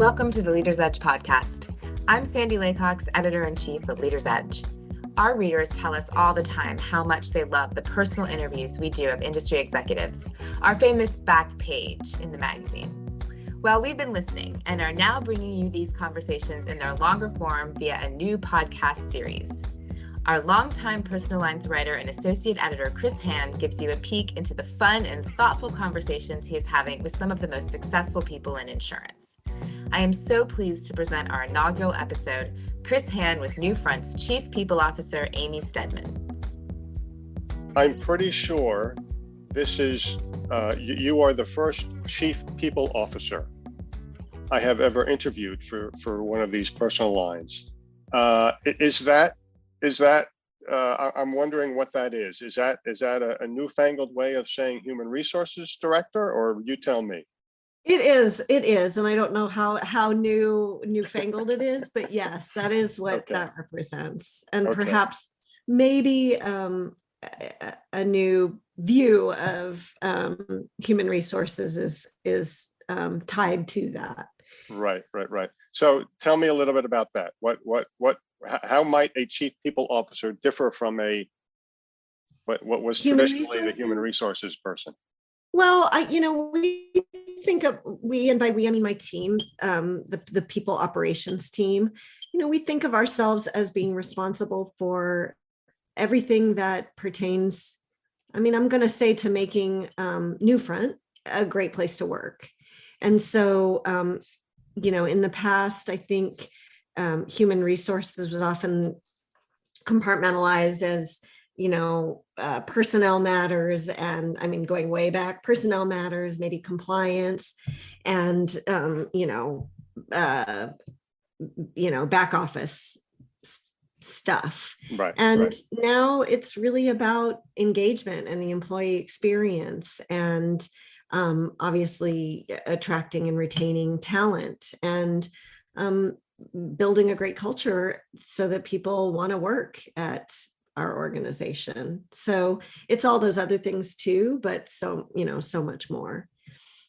Welcome to the Leader's Edge podcast. I'm Sandy Laycox, editor-in-chief of Leader's Edge. Our readers tell us all the time how much they love the personal interviews we do of industry executives, our famous back page in the magazine. Well, we've been listening and are now bringing you these conversations in their longer form via a new podcast series. Our longtime personal lines writer and associate editor, Chris Hand, gives you a peek into the fun and thoughtful conversations he is having with some of the most successful people in insurance. I am so pleased to present our inaugural episode, Chris Hand with Newfront's Chief People Officer, Amy Steadman. I'm pretty sure this is, you are the first Chief People Officer I have ever interviewed for one of these personal lines. I'm wondering what that is. Is that a newfangled way of saying human resources director, or you tell me? It is, and I don't know how newfangled it is, but yes, that is what that represents, and perhaps maybe a new view of human resources is tied to that. Right. So tell me a little bit about that. How might a chief people officer differ from what was traditionally the human resources person? Well, we think of, and by we, I mean my team, the people operations team, we think of ourselves as being responsible for everything that pertains, I'm going to say, to making Newfront a great place to work. And so, in the past, I think human resources was often compartmentalized as, personnel matters, and going way back, personnel matters, maybe compliance, and back office stuff. Right. And now it's really about engagement and the employee experience, and obviously attracting and retaining talent, and building a great culture so that people want to work at our organization. So it's all those other things too, but so much more.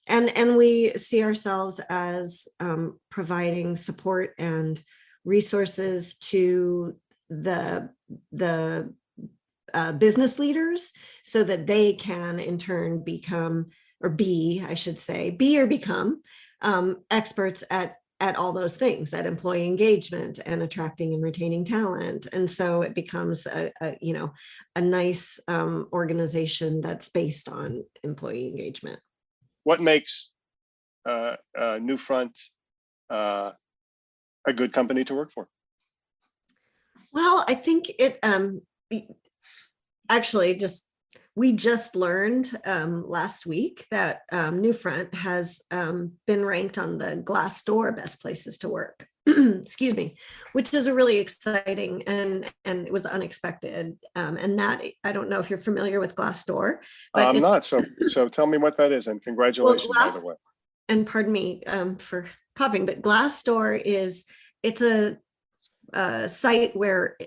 And we see ourselves as providing support and resources to the business leaders so that they can in turn become experts at all those things, at employee engagement and attracting and retaining talent. And so it becomes a nice organization that's based on employee engagement. What makes Newfront a good company to work for? Well, I think it we just learned last week that Newfront has been ranked on the Glassdoor Best Places to Work, excuse me, which is a really exciting and it was unexpected. And that, I don't know if you're familiar with Glassdoor, but I'm not. So tell me what that is, and congratulations, by the way. And pardon me for coughing, but Glassdoor it's a site where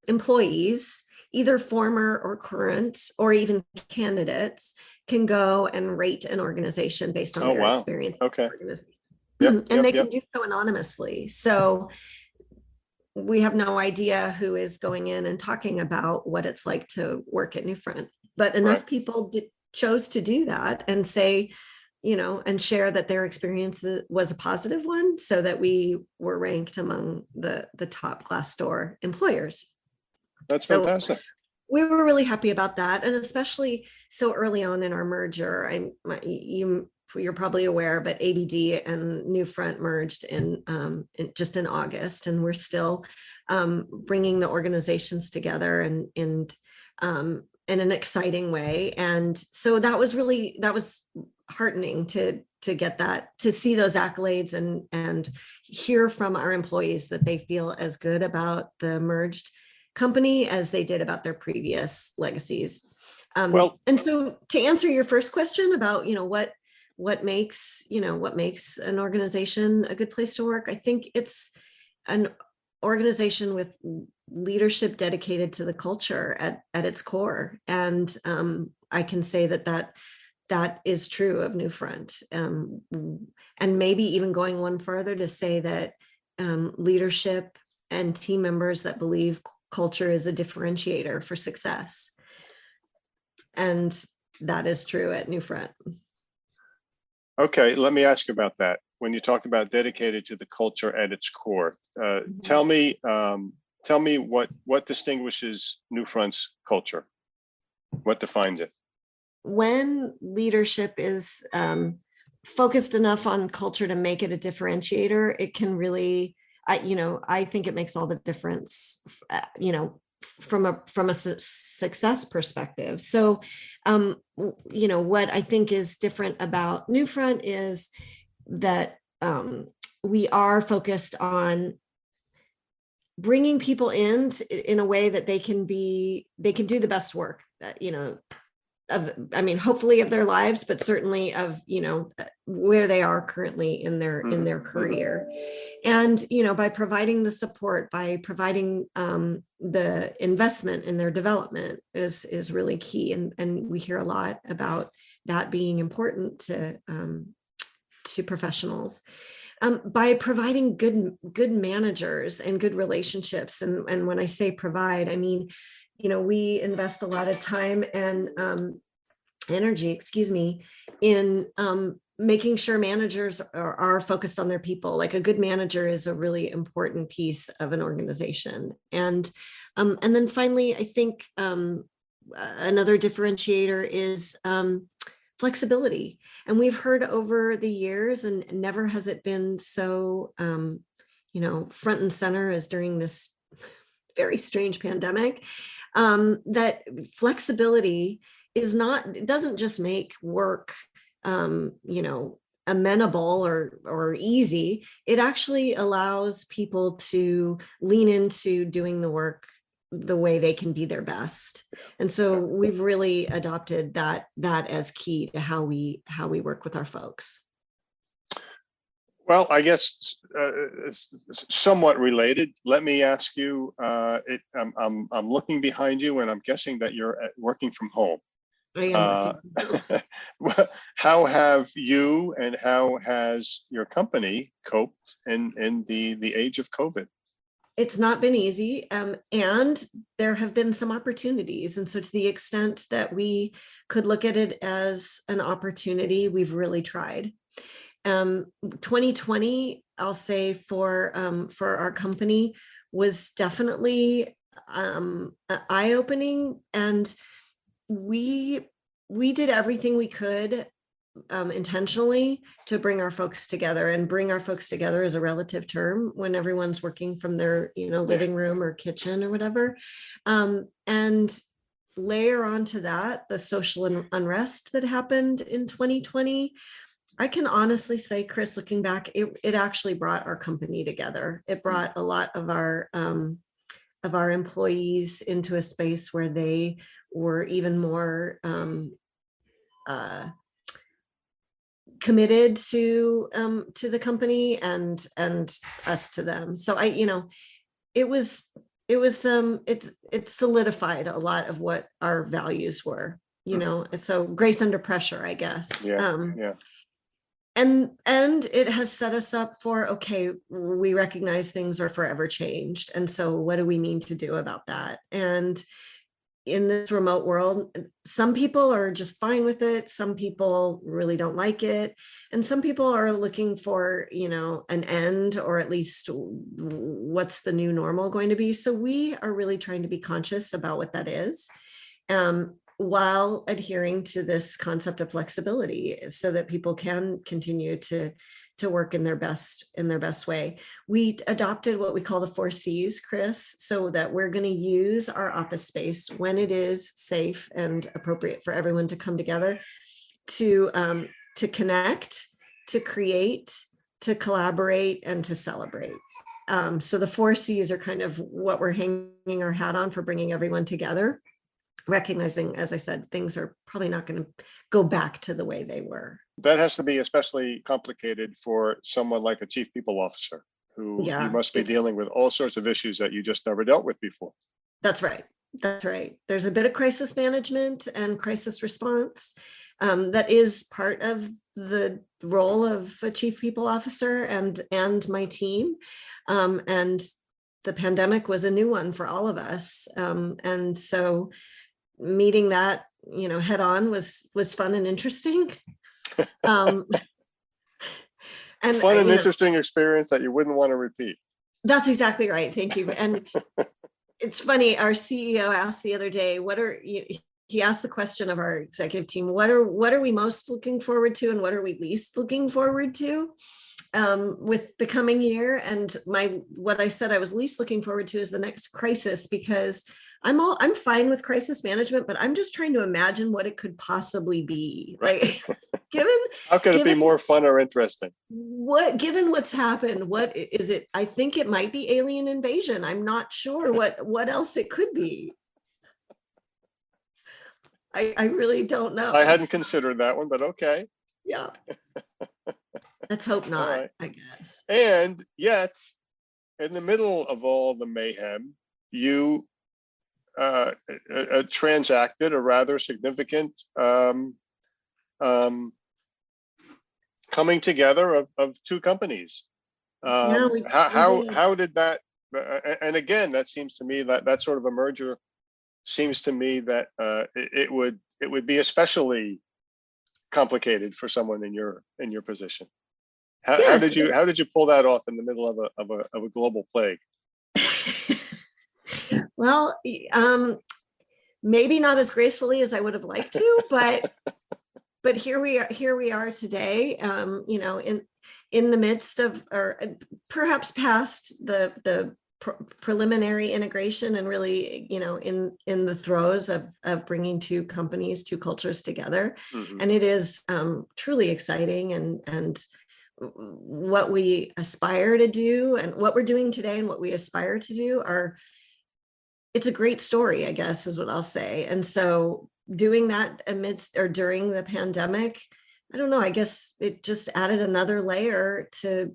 employees, either former or current, or even candidates, can go and rate an organization based on their experience. Okay. And they can do so anonymously. So we have no idea who is going in and talking about what it's like to work at Newfront, but enough people chose to do that and say, and share that their experience was a positive one, so that we were ranked among the top Glassdoor employers. That's fantastic. We were really happy about that, and especially so early on in our merger. You're probably aware, but ABD and Newfront merged in August, and we're still bringing the organizations together and in an exciting way. And so that was heartening to get that, to see those accolades and hear from our employees that they feel as good about the merged company as they did about their previous legacies. And so to answer your first question about, what makes an organization a good place to work, I think it's an organization with leadership dedicated to the culture at its core. And I can say that that is true of Newfront. And maybe even going one further to say that leadership and team members that believe culture is a differentiator for success. And that is true at Newfront. Okay, let me ask you about that. When you talked about dedicated to the culture at its core, tell me what distinguishes Newfront's culture. What defines it? When leadership is focused enough on culture to make it a differentiator, it can really, I think it makes all the difference, from a success perspective. So, what I think is different about Newfront is that we are focused on bringing people in a way that they can do the best work, hopefully of their lives, but certainly of, where they are currently in their career. And, by providing the support, by providing the investment in their development is really key. And we hear a lot about that being important to professionals. By providing good managers and good relationships. And when I say provide, I mean, we invest a lot of time and energy, in making sure managers are focused on their people. Like a good manager is a really important piece of an organization. And then finally, I think another differentiator is flexibility. And we've heard over the years, and never has it been so, front and center as during this very strange pandemic, that flexibility it doesn't just make work, amenable or easy. It actually allows people to lean into doing the work the way they can be their best. And so we've really adopted that as key to how we work with our folks. Well, I guess it's somewhat related. Let me ask you, I'm looking behind you and I'm guessing that you're working from home. I am working. How have you and how has your company coped in the age of COVID? It's not been easy, and there have been some opportunities. And so to the extent that we could look at it as an opportunity, we've really tried. 2020, I'll say for our company, was definitely eye-opening, and we did everything we could intentionally to bring our folks together. And bring our folks together is a relative term when everyone's working from their living room or kitchen or whatever, and layer onto that the social unrest that happened in 2020. I can honestly say, Chris, looking back, it actually brought our company together. It brought a lot of our employees into a space where they were even more committed to the company and us to them. So it solidified a lot of what our values were, so grace under pressure, I guess. Yeah. And it has set us up for, okay, we recognize things are forever changed. And so what do we need to do about that? And in this remote world, some people are just fine with it. Some people really don't like it. And some people are looking for, an end, or at least what's the new normal going to be. So we are really trying to be conscious about what that is, while adhering to this concept of flexibility so that people can continue to work in their best way. We adopted what we call the 4 C's, Chris, so that we're going to use our office space when it is safe and appropriate for everyone to come together to connect, to create, to collaborate, and to celebrate. So the 4 C's are kind of what we're hanging our hat on for bringing everyone together, recognizing, as I said, things are probably not going to go back to the way they were. That has to be especially complicated for someone like a chief people officer, who you must be dealing with all sorts of issues that you just never dealt with before. That's right. There's a bit of crisis management and crisis response. that is part of the role of a chief people officer and my team. And the pandemic was a new one for all of us. And so meeting that, head on was fun and interesting. And fun and interesting experience that you wouldn't want to repeat. That's exactly right. Thank you. And it's funny, our CEO asked the other day, he asked the question of our executive team, what are we most looking forward to and what are we least looking forward to with the coming year? And what I said I was least looking forward to is the next crisis, because I'm fine with crisis management, but I'm just trying to imagine what it could possibly be, right? How could it be more fun or interesting? Given what's happened, what is it? I think it might be alien invasion. I'm not sure what else it could be. I really don't know. I hadn't considered that one, but okay. Yeah. Let's hope not, right. I guess. And yet, in the middle of all the mayhem, you transacted a rather significant coming together of two companies. How did that? And again, that seems to me that sort of a merger seems to me that it would be especially complicated for someone in your position. How did you pull that off in the middle of a global plague? Well, maybe not as gracefully as I would have liked to, but here we are today. In the midst of, or perhaps past the preliminary integration, and really, in the throes of bringing two companies, two cultures together. Mm-hmm. And it is truly exciting, and what we aspire to do and what we're doing today and what we aspire to do it's a great story, I guess, is what I'll say. And so doing that amidst or during the pandemic, I don't know, I guess it just added another layer to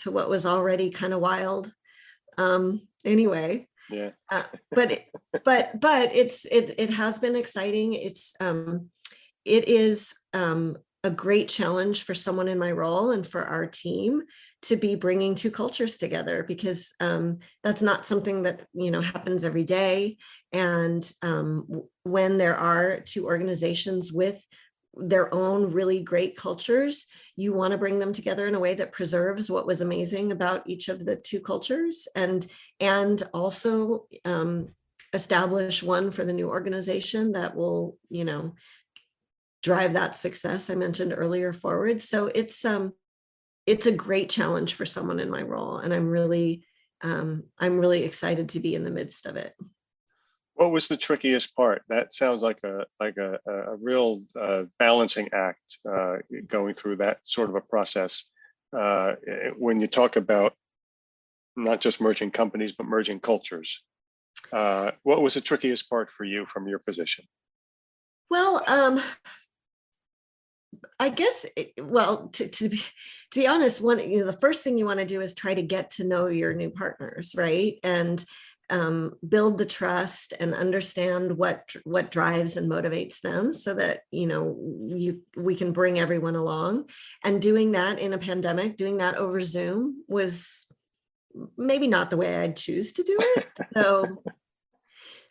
what was already kind of wild. Anyway, yeah. But it has been exciting. It is a great challenge for someone in my role and for our team to be bringing two cultures together, because that's not something that happens every day. And when there are two organizations with their own really great cultures, you want to bring them together in a way that preserves what was amazing about each of the two cultures, and also establish one for the new organization that will drive that success I mentioned earlier forward. So it's a great challenge for someone in my role, and I'm really excited to be in the midst of it. What was the trickiest part? That sounds like a real balancing act, going through that sort of a process. When you talk about not just merging companies, but merging cultures, what was the trickiest part for you from your position? Well, I guess, to be honest, the first thing you want to do is try to get to know your new partners, right? And build the trust and understand what drives and motivates them, so that we can bring everyone along. And doing that in a pandemic, doing that over Zoom, was maybe not the way I'd choose to do it.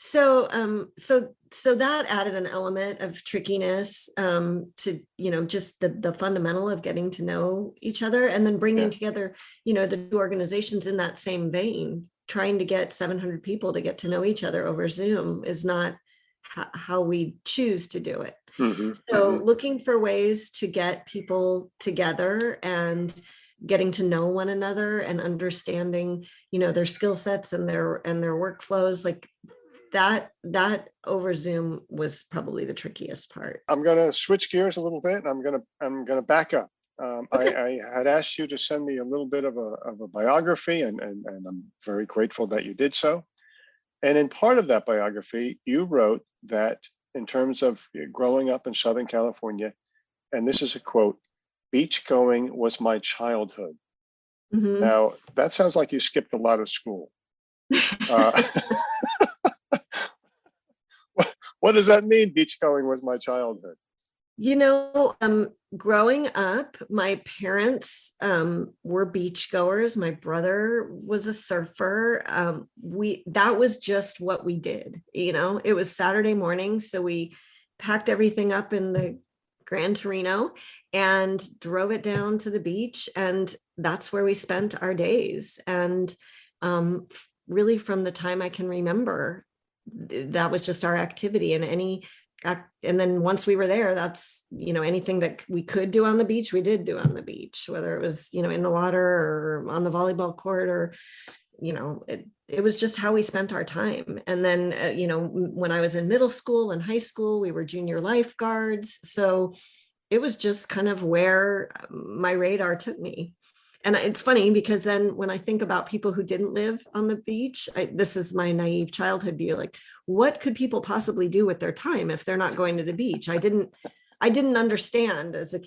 So that added an element of trickiness to just the fundamental of getting to know each other, and then bringing together the two organizations in that same vein. Trying to get 700 people to get to know each other over Zoom is not how we choose to do it. Mm-hmm. So looking for ways to get people together and getting to know one another and understanding their skill sets and their workflows, like that over Zoom was probably the trickiest part. I'm going to switch gears a little bit. I'm going to back up. Okay. I had asked you to send me a little bit of a biography, and I'm very grateful that you did so. And in part of that biography, you wrote that in terms of growing up in Southern California, and this is a quote, "Beach going was my childhood." Mm-hmm. Now, that sounds like you skipped a lot of school. What does that mean, beach going was my childhood? Growing up, my parents were beachgoers. My brother was a surfer. That was just what we did. It was Saturday morning, so we packed everything up in the Gran Torino and drove it down to the beach, and that's where we spent our days. And really, from the time I can remember, that was just our activity. And then once we were there, that's, anything that we could do on the beach, we did do on the beach, whether it was, in the water or on the volleyball court, or, it was just how we spent our time. And then, when I was in middle school and high school, we were junior lifeguards. So it was just kind of where my radar took me. And it's funny because then when I think about people who didn't live on the beach, this is my naive childhood view, like, what could people possibly do with their time if they're not going to the beach? I didn't understand as a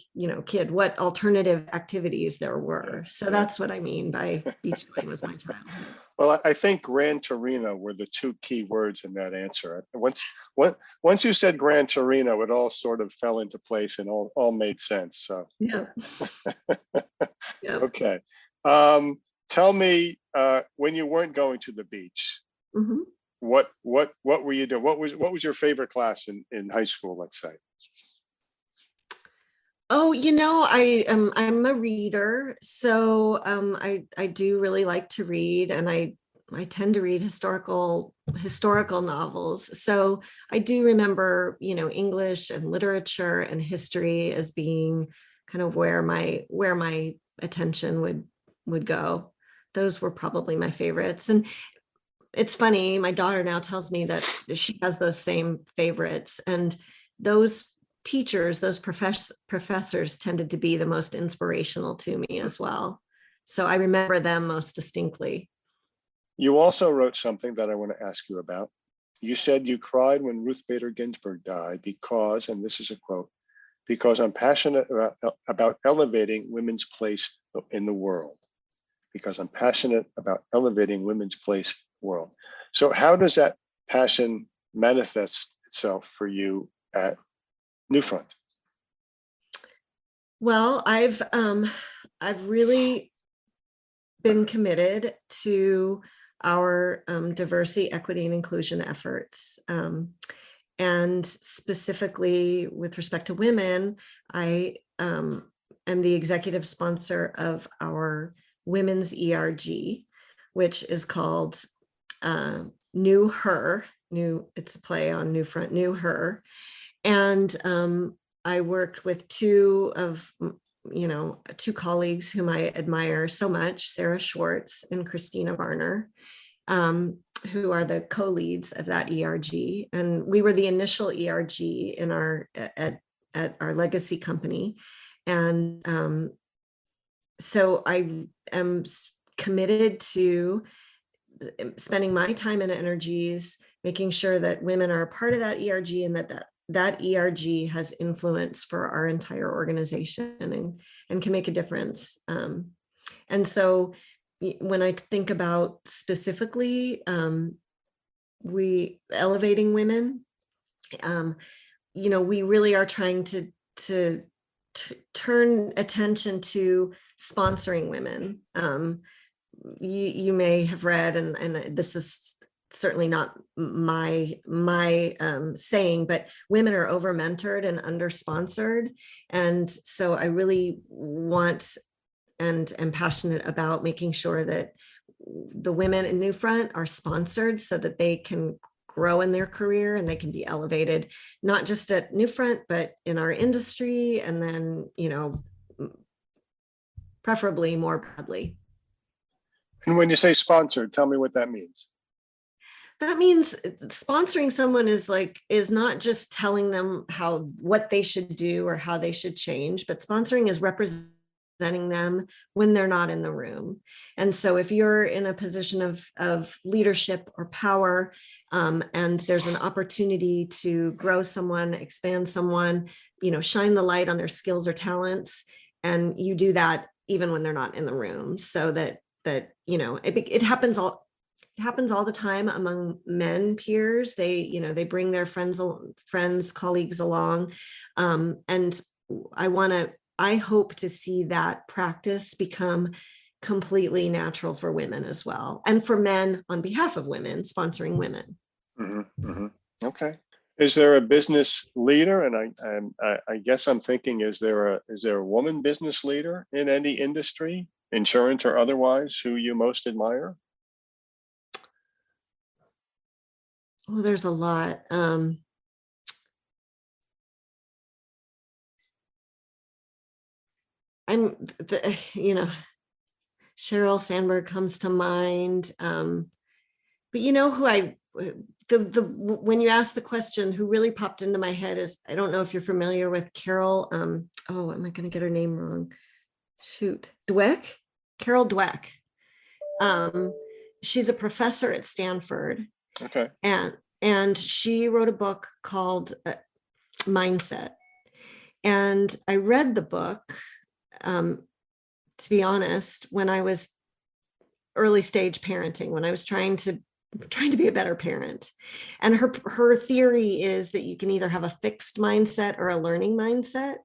kid what alternative activities there were. So that's what I mean by beach going was my childhood. Well, I think Gran Torino were the two key words in that answer. Once you said Gran Torino, it all sort of fell into place and all made sense. So yeah. Yeah. Okay. Tell me, when you weren't going to the beach, mm-hmm. what were you doing? What was your favorite class in high school, let's say? Oh, I'm a reader, so I do really like to read, and I tend to read historical novels. So I do remember, English and literature and history as being kind of where my attention would go. Those were probably my favorites. And it's funny, my daughter now tells me that she has those same favorites, and those teachers, those professors tended to be the most inspirational to me as well. So I remember them most distinctly. You also wrote something that I want to ask you about. You said you cried when Ruth Bader Ginsburg died because, and this is a quote, because I'm passionate about elevating women's place in the world. Because I'm passionate about elevating women's place in the world. So how does that passion manifest itself for you at Newfront? Well, I've really been committed to our diversity, equity, and inclusion efforts. And specifically with respect to women, I am the executive sponsor of our women's ERG, which is called New Her. It's a play on Newfront, New Her. And I worked with two colleagues whom I admire so much, Sarah Schwartz and Christina Varner, who are the co-leads of that ERG. And we were the initial ERG in at our legacy company. And so I am committed to spending my time and energies making sure that women are a part of that ERG, and that ERG has influence for our entire organization and can make a difference. And so when I think about specifically we elevating women, we really are trying to turn attention to sponsoring women. You may have read, and this is certainly not my saying, but women are over mentored and under sponsored. And so I really want and am passionate about making sure that the women in Newfront are sponsored so that they can grow in their career and they can be elevated, not just at Newfront, but in our industry, and then, preferably more broadly. And when you say sponsored, tell me what that means. That means sponsoring someone is not just telling them what they should do or how they should change, but sponsoring is representing them when they're not in the room. And so if you're in a position of leadership or power, and there's an opportunity to grow someone, expand someone, shine the light on their skills or talents, and you do that even when they're not in the room, so that it happens happens all the time among men peers. They bring their friends, colleagues along. And I hope to see that practice become completely natural for women as well. And for men on behalf of women, sponsoring women. Mm-hmm, mm-hmm. Okay. Is there a business leader? And I guess I'm thinking, is there a woman business leader in any industry, insurance or otherwise, who you most admire? Well, there's a lot. Sheryl Sandberg comes to mind. But you know who when you ask the question, who really popped into my head is, I don't know if you're familiar with Carol. Am I going to get her name wrong? Shoot, Dweck, Carol Dweck. She's a professor at Stanford. Okay. And she wrote a book called Mindset. And I read the book, to be honest, when I was early stage parenting, when I was trying to be a better parent. And her theory is that you can either have a fixed mindset or a learning mindset.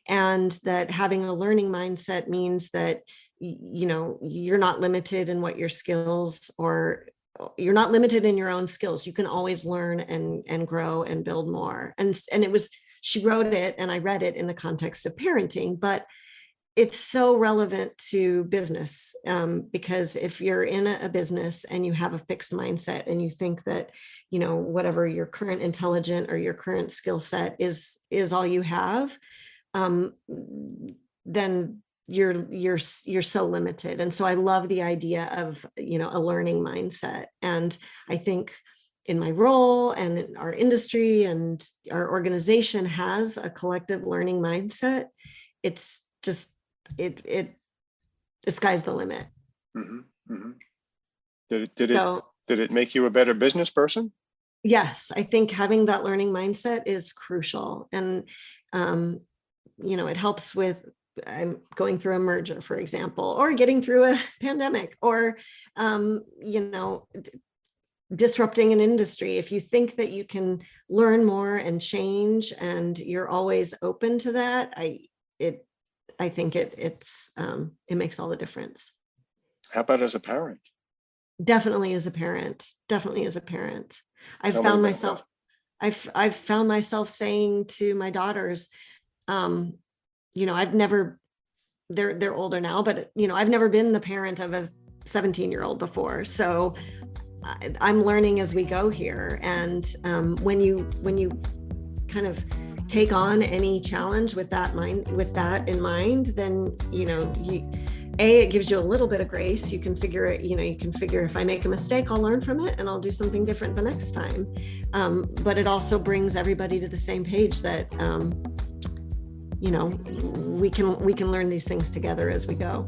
And that having a learning mindset means that, you're not limited in what your skills, or you're not limited in your own skills. You can always learn and grow and build more. And she wrote it and I read it in the context of parenting, but it's so relevant to business, because if you're in a business and you have a fixed mindset and you think that, whatever your current intelligence or your current skill set is all you have, then you're so limited. And so I love the idea of, a learning mindset. And I think in my role and our industry and our organization has a collective learning mindset. It's just, the sky's the limit. Mm-hmm, mm-hmm. Did it make you a better business person? Yes, I think having that learning mindset is crucial. And, it helps with, I'm going through a merger, for example, or getting through a pandemic, or, disrupting an industry. If you think that you can learn more and change, and you're always open to that, I think it makes all the difference. How about as a parent? Definitely as a parent. I've found myself saying to my daughters, they're older now, but I've never been the parent of a 17-year-old before. So I'm learning as we go here. And when you kind of take on any challenge with that in mind, then it gives you a little bit of grace. You can figure it, if I make a mistake, I'll learn from it and I'll do something different the next time. But it also brings everybody to the same page that we can learn these things together as we go.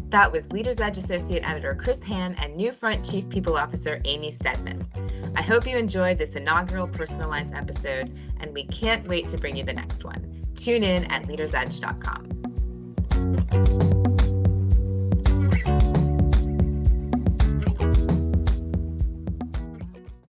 That was Leaders Edge Associate Editor Chris Hann and Newfront Chief People Officer Amy Steadman. I hope you enjoyed this inaugural Personal Lines episode, and we can't wait to bring you the next one. Tune in at leadersedge.com.